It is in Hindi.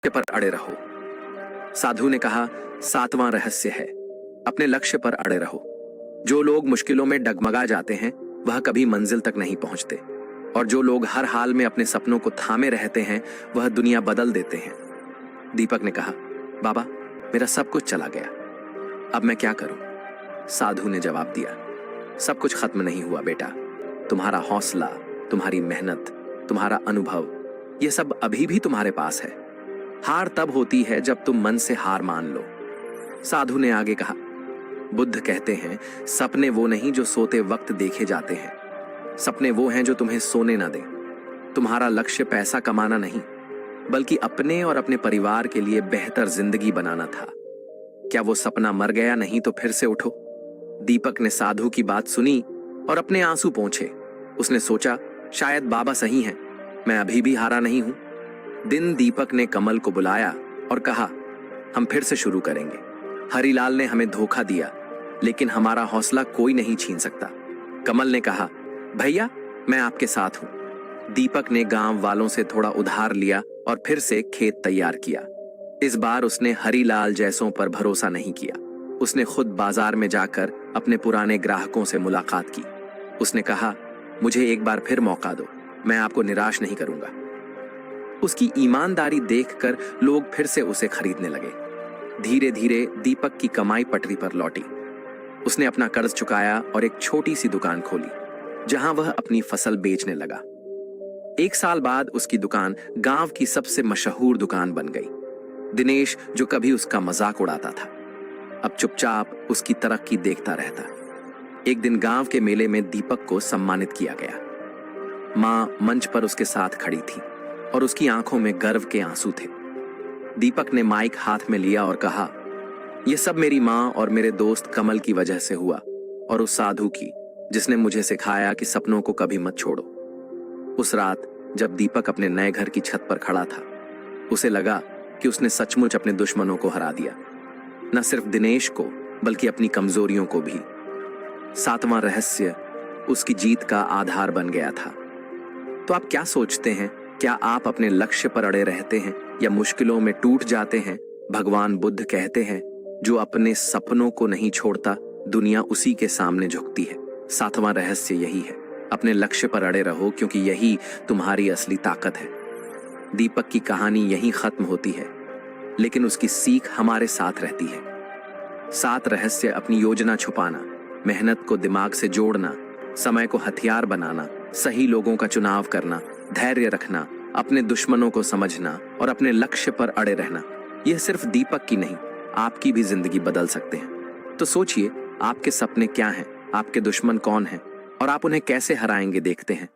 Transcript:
पर अड़े रहो। साधु ने कहा, सातवां रहस्य है, अपने लक्ष्य पर अड़े रहो। जो लोग मुश्किलों में डगमगा जाते हैं वह कभी मंजिल तक नहीं पहुंचते, और जो लोग हर हाल में अपने सपनों को थामे रहते हैं वह दुनिया बदल देते हैं। दीपक ने कहा, बाबा, मेरा सब कुछ चला गया, अब मैं क्या करूं? साधु ने जवाब दिया, सब कुछ खत्म नहीं हुआ बेटा। तुम्हारा हौसला, तुम्हारी मेहनत, तुम्हारा अनुभव, यह सब अभी भी तुम्हारे पास है। हार तब होती है जब तुम मन से हार मान लो। साधु ने आगे कहा, बुद्ध कहते हैं, सपने वो नहीं जो सोते वक्त देखे जाते हैं, सपने वो हैं जो तुम्हें सोने ना दें। तुम्हारा लक्ष्य पैसा कमाना नहीं, बल्कि अपने और अपने परिवार के लिए बेहतर जिंदगी बनाना था। क्या वो सपना मर गया? नहीं तो फिर से उठो। दीपक ने साधु की बात सुनी और अपने आंसू पोंछे। उसने सोचा, शायद बाबा सही हैं, मैं अभी भी हारा नहीं हूं। दिन दीपक ने कमल को बुलाया और कहा, हम फिर से शुरू करेंगे। हरिलाल ने हमें धोखा दिया, लेकिन हमारा हौसला कोई नहीं छीन सकता। कमल ने कहा, भैया, मैं आपके साथ हूं। दीपक ने गांव वालों से थोड़ा उधार लिया और फिर से खेत तैयार किया। इस बार उसने हरिलाल जैसों पर भरोसा नहीं किया। उसने खुद बाजार में जाकर अपने पुराने ग्राहकों से मुलाकात की। उसने कहा, मुझे एक बार फिर मौका दो, मैं आपको निराश नहीं करूंगा। उसकी ईमानदारी देखकर लोग फिर से उसे खरीदने लगे। धीरे धीरे दीपक की कमाई पटरी पर लौटी। उसने अपना कर्ज चुकाया और एक छोटी सी दुकान खोली, जहां वह अपनी फसल बेचने लगा। 1 साल बाद उसकी दुकान गांव की सबसे मशहूर दुकान बन गई। दिनेश, जो कभी उसका मजाक उड़ाता था, अब चुपचाप उसकी तरक्की देखता रहता। एक दिन गांव के मेले में दीपक को सम्मानित किया गया। मां मंच पर उसके साथ खड़ी थी और उसकी आंखों में गर्व के आंसू थे। दीपक ने माइक हाथ में लिया और कहा, यह सब मेरी मां और मेरे दोस्त कमल की वजह से हुआ, और उस साधु की, जिसने मुझे सिखाया कि सपनों को कभी मत छोड़ो। उस रात जब दीपक अपने नए घर की छत पर खड़ा था, उसे लगा कि उसने सचमुच अपने दुश्मनों को हरा दिया, न सिर्फ दिनेश को, बल्कि अपनी कमजोरियों को भी। 7वां रहस्य उसकी जीत का आधार बन गया था। तो आप क्या सोचते हैं? क्या आप अपने लक्ष्य पर अड़े रहते हैं या मुश्किलों में टूट जाते हैं? भगवान बुद्ध कहते हैं, जो अपने सपनों को नहीं छोड़ता, दुनिया उसी के सामने झुकती है। 7वां रहस्य यही है, अपने लक्ष्य पर अड़े रहो, क्योंकि यही तुम्हारी असली ताकत है। दीपक की कहानी यहीं खत्म होती है, लेकिन उसकी सीख हमारे साथ रहती है। 7 रहस्य: अपनी योजना छुपाना, मेहनत को दिमाग से जोड़ना, समय को हथियार बनाना, सही लोगों का चुनाव करना, धैर्य रखना, अपने दुश्मनों को समझना और अपने लक्ष्य पर अड़े रहना। यह सिर्फ दीपक की नहीं, आपकी भी जिंदगी बदल सकते हैं। तो सोचिए, आपके सपने क्या हैं, आपके दुश्मन कौन हैं और आप उन्हें कैसे हराएंगे? देखते हैं।